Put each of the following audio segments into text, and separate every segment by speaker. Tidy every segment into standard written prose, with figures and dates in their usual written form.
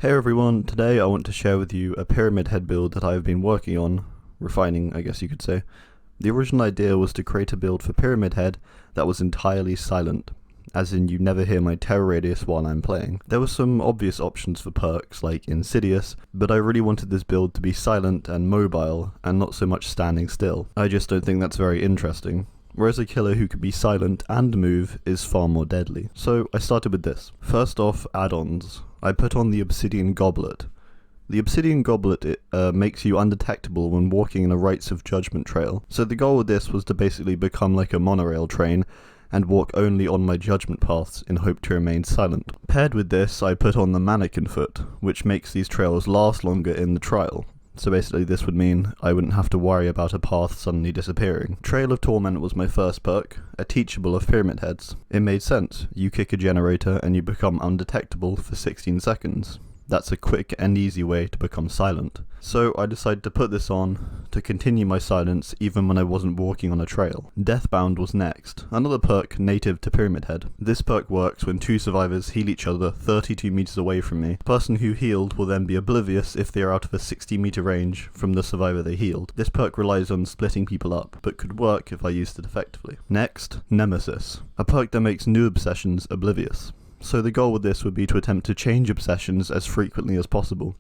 Speaker 1: Hey everyone, today I want to share with you a pyramid head build that I have been working on, refining I guess you could say. The original idea was to create a build for pyramid head that was entirely silent, as in you never hear my terror radius while I'm playing. There were some obvious options for perks like Insidious, but I really wanted this build to be silent and mobile and not so much standing still. I just don't think that's very interesting. Whereas a killer who could be silent and move is far more deadly. So I started with this. First off, add-ons. I put on the Obsidian Goblet. The Obsidian Goblet makes you undetectable when walking in a Rites of Judgment trail. So the goal with this was to basically become like a monorail train and walk only on my judgment paths in hope to remain silent. Paired with this, I put on the Mannequin Foot, which makes these trails last longer in the trial. So basically this would mean I wouldn't have to worry about a path suddenly disappearing. Trail of Torment was my first perk, a teachable of pyramid heads. It made sense. You kick a generator and you become undetectable for 16 seconds. That's a quick and easy way to become silent. So I decided to put this on to continue my silence even when I wasn't walking on a trail. Deathbound was next, another perk native to Pyramid Head. This perk works when two survivors heal each other 32 meters away from me. The person who healed will then be oblivious if they are out of a 60-meter range from the survivor they healed. This perk relies on splitting people up, but could work if I used it effectively. Next, Nemesis, a perk that makes new obsessions oblivious. So the goal with this would be to attempt to change obsessions as frequently as possible,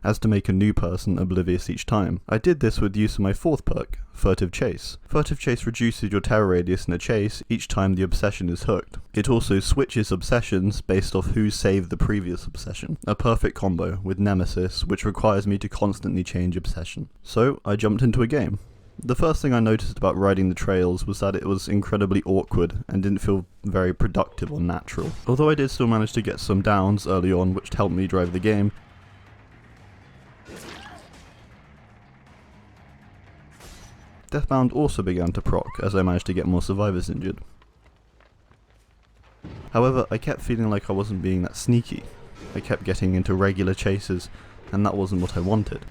Speaker 1: as to make a new person oblivious each time. I did this with use of my fourth perk, Furtive Chase. Furtive Chase reduces your terror radius in a chase each time the obsession is hooked. It also switches obsessions based off who saved the previous obsession. A perfect combo with Nemesis, which requires me to constantly change obsession. So I jumped into a game. The first thing I noticed about riding the trails was that it was incredibly awkward and didn't feel very productive or natural. Although I did still manage to get some downs early on which helped me drive the game, Deathbound also began to proc as I managed to get more survivors injured. However, I kept feeling like I wasn't being that sneaky. I kept getting into regular chases and that wasn't what I wanted.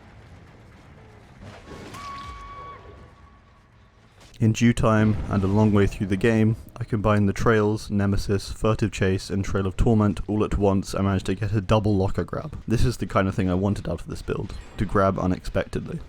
Speaker 1: In due time, and a long way through the game, I combined the Trails, Nemesis, Furtive Chase, and Trail of Torment all at once and managed to get a double locker grab. This is the kind of thing I wanted out of this build, to grab unexpectedly.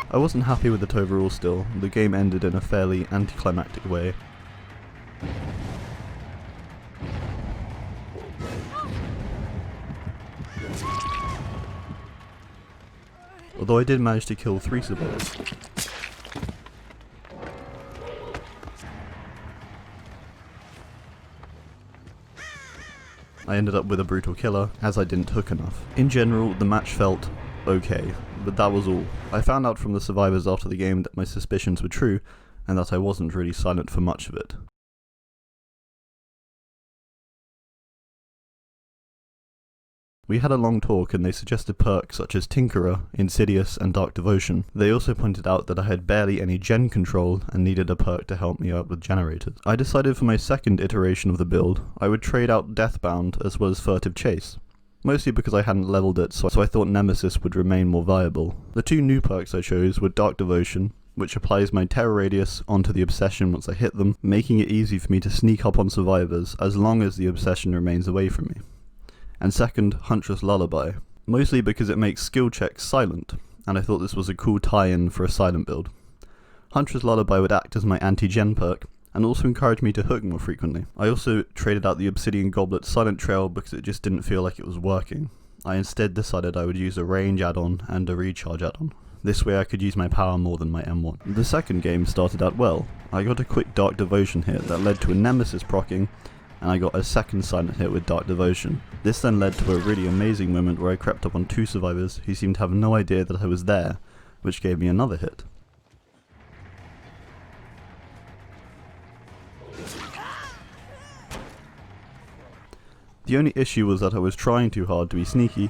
Speaker 1: I wasn't happy with it overall still. The game ended in a fairly anticlimactic way. Although I did manage to kill 3 survivors. I ended up with a brutal killer, as I didn't hook enough. In general, the match felt okay, but that was all. I found out from the survivors after the game that my suspicions were true, and that I wasn't really silent for much of it. We had a long talk and they suggested perks such as Tinkerer, Insidious, and Dark Devotion. They also pointed out that I had barely any gen control and needed a perk to help me out with generators. I decided for my second iteration of the build, I would trade out Deathbound as well as Furtive Chase. Mostly because I hadn't leveled it, so I thought Nemesis would remain more viable. The 2 new perks I chose were Dark Devotion, which applies my terror radius onto the obsession once I hit them, making it easy for me to sneak up on survivors as long as the obsession remains away from me. And second, Huntress Lullaby, mostly because it makes skill checks silent, and I thought this was a cool tie-in for a silent build. Huntress Lullaby would act as my anti-gen perk, and also encouraged me to hook more frequently. I also traded out the Obsidian Goblet Silent Trail because it just didn't feel like it was working. I instead decided I would use a range add-on and a recharge add-on. This way I could use my power more than my M1. The second game started out well. I got a quick Dark Devotion hit that led to a Nemesis proccing, and I got a second silent hit with Dark Devotion. This then led to a really amazing moment where I crept up on 2 survivors who seemed to have no idea that I was there, which gave me another hit. The only issue was that I was trying too hard to be sneaky,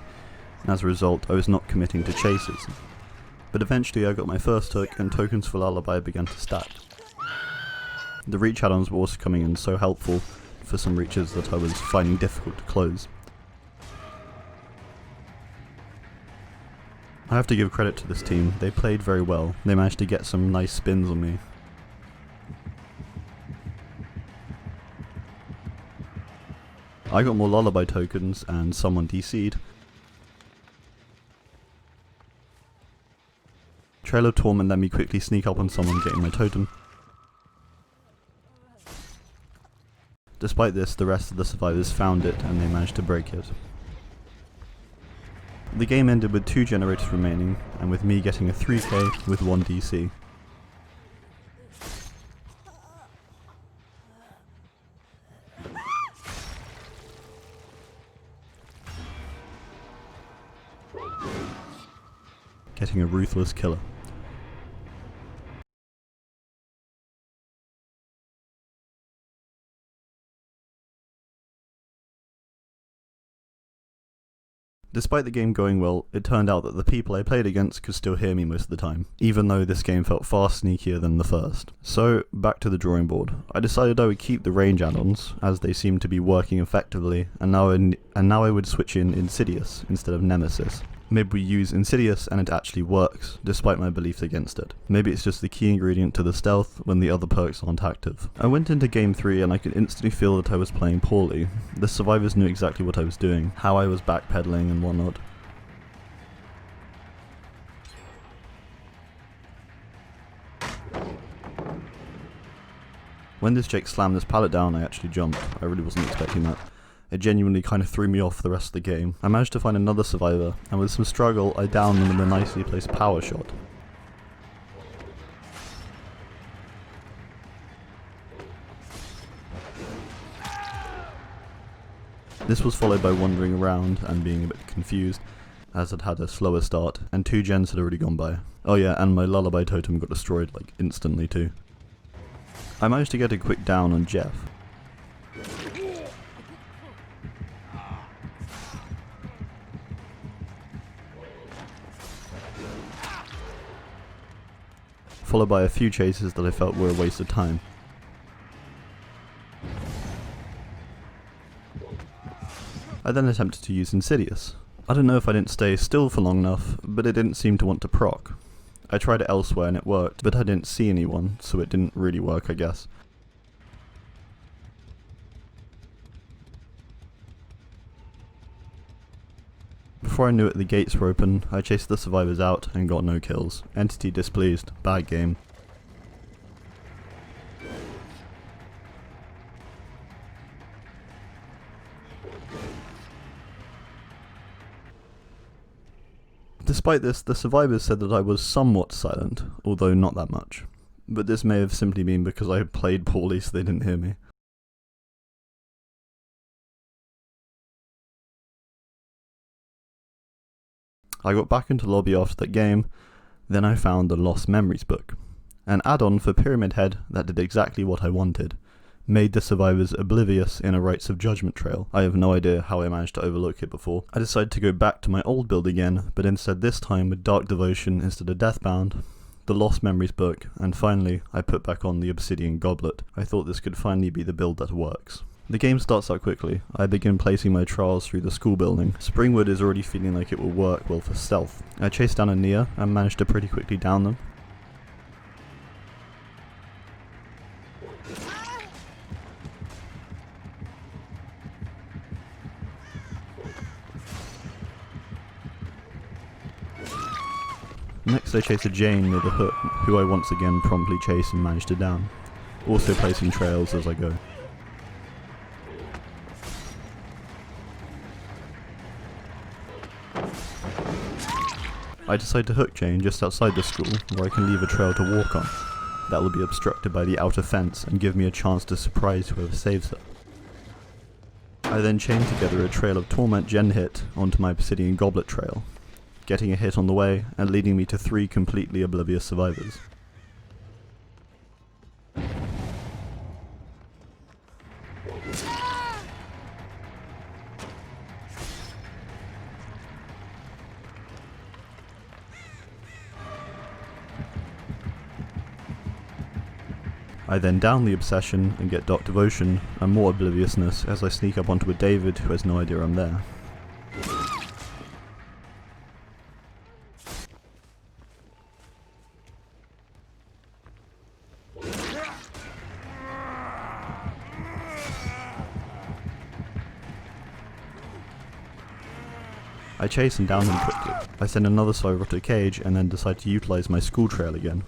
Speaker 1: and as a result I was not committing to chases. But eventually I got my first hook and tokens for Lullaby began to stack. The reach add-ons were also coming in so helpful for some reaches that I was finding difficult to close. I have to give credit to this team, they played very well, they managed to get some nice spins on me. I got more lullaby tokens and someone DC'd. Trail of Torment let me quickly sneak up on someone getting my totem. Despite this, the rest of the survivors found it and they managed to break it. The game ended with 2 generators remaining, and with me getting a 3k with 1 DC. Getting a ruthless killer. Despite the game going well, it turned out that the people I played against could still hear me most of the time, even though this game felt far sneakier than the first. So, back to the drawing board. I decided I would keep the range add-ons, as they seemed to be working effectively, and now I would switch in Insidious instead of Nemesis. Maybe we use Insidious and it actually works, despite my beliefs against it. Maybe it's just the key ingredient to the stealth when the other perks aren't active. I went into game 3 and I could instantly feel that I was playing poorly. The survivors knew exactly what I was doing, how I was backpedaling and whatnot. When this Jake slammed this pallet down, I actually jumped. I really wasn't expecting that. It genuinely kind of threw me off the rest of the game. I managed to find another survivor, and with some struggle, I downed them with a nicely placed power shot. This was followed by wandering around and being a bit confused, as I'd had a slower start, and 2 gens had already gone by. Oh yeah, and my lullaby totem got destroyed like instantly too. I managed to get a quick down on Jeff. Followed by a few chases that I felt were a waste of time. I then attempted to use Insidious. I don't know if I didn't stay still for long enough, but it didn't seem to want to proc. I tried it elsewhere and it worked, but I didn't see anyone, so it didn't really work, I guess. Before I knew it, the gates were open, I chased the survivors out and got no kills. Entity displeased, bad game. Despite this, the survivors said that I was somewhat silent, although not that much. But this may have simply been because I played poorly so they didn't hear me. I got back into lobby after that game, then I found the Lost Memories book, an add-on for Pyramid Head that did exactly what I wanted, made the survivors oblivious in a Rites of Judgment trail. I have no idea how I managed to overlook it before. I decided to go back to my old build again, but instead this time with Dark Devotion instead of Deathbound, the Lost Memories book, and finally I put back on the Obsidian Goblet. I thought this could finally be the build that works. The game starts out quickly. I begin placing my trials through the school building. Springwood is already feeling like it will work well for stealth. I chase down a Nia and managed to pretty quickly down them. Next I chase a Jane near the hook, who I once again promptly chase and manage to down, also placing trails as I go. I decide to hook Jane just outside the school, where I can leave a trail to walk on. That will be obstructed by the outer fence and give me a chance to surprise whoever saves her. I then chain together a trail of Torment gen hit onto my Obsidian Goblet trail, getting a hit on the way and leading me to 3 completely oblivious survivors. I then down the obsession and get Dark Devotion and more obliviousness as I sneak up onto a David who has no idea I'm there. I chase and down him quickly. I send another survivor to a cage and then decide to utilise my school trail again.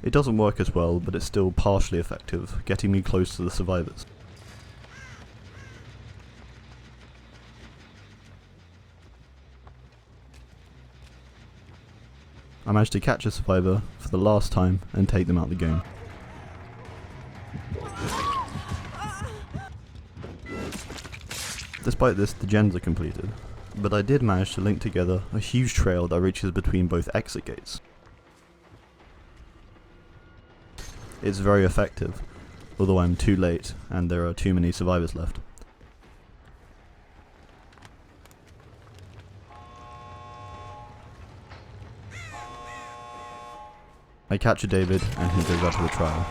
Speaker 1: It doesn't work as well, but it's still partially effective, getting me close to the survivors. I managed to catch a survivor for the last time and take them out of the game. Despite this, the gens are completed, but I did manage to link together a huge trail that reaches between both exit gates. It's very effective, although I'm too late and there are too many survivors left. I capture David and he goes out to the trial.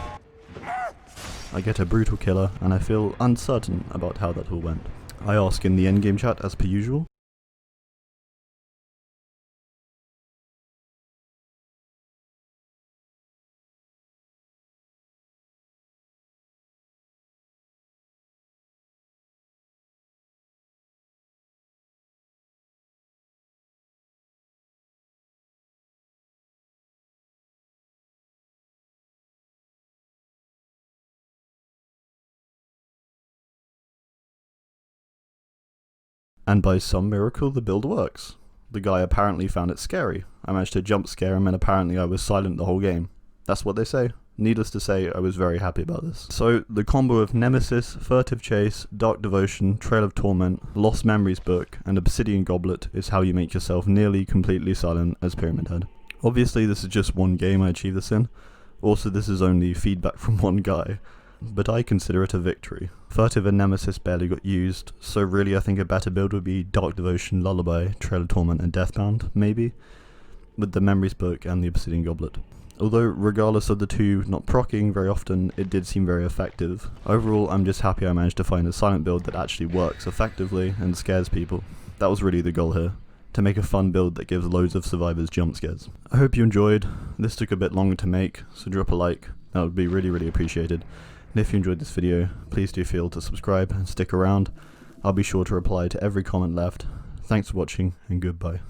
Speaker 1: I get a brutal killer and I feel uncertain about how that all went. I ask in the endgame chat as per usual. And by some miracle the build works. The guy apparently found it scary. I managed to jump scare him and apparently I was silent the whole game. That's what they say. Needless to say, I was very happy about this. So, the combo of Nemesis, Furtive Chase, Dark Devotion, Trail of Torment, Lost Memories book, and Obsidian Goblet is how you make yourself nearly completely silent as Pyramid Head. Obviously this is just one game I achieved this in. Also this is only feedback from one guy. But I consider it a victory. Furtive and Nemesis barely got used, so really I think a better build would be Dark Devotion, Lullaby, Trail of Torment and Deathbound, maybe, with the Memories book and the Obsidian Goblet. Although regardless of the two not proccing very often, it did seem very effective. Overall I'm just happy I managed to find a silent build that actually works effectively and scares people. That was really the goal here, to make a fun build that gives loads of survivors jump scares. I hope you enjoyed. This took a bit longer to make, so drop a like, that would be really appreciated. And if you enjoyed this video, please do feel to subscribe and stick around. I'll be sure to reply to every comment left. Thanks for watching and goodbye.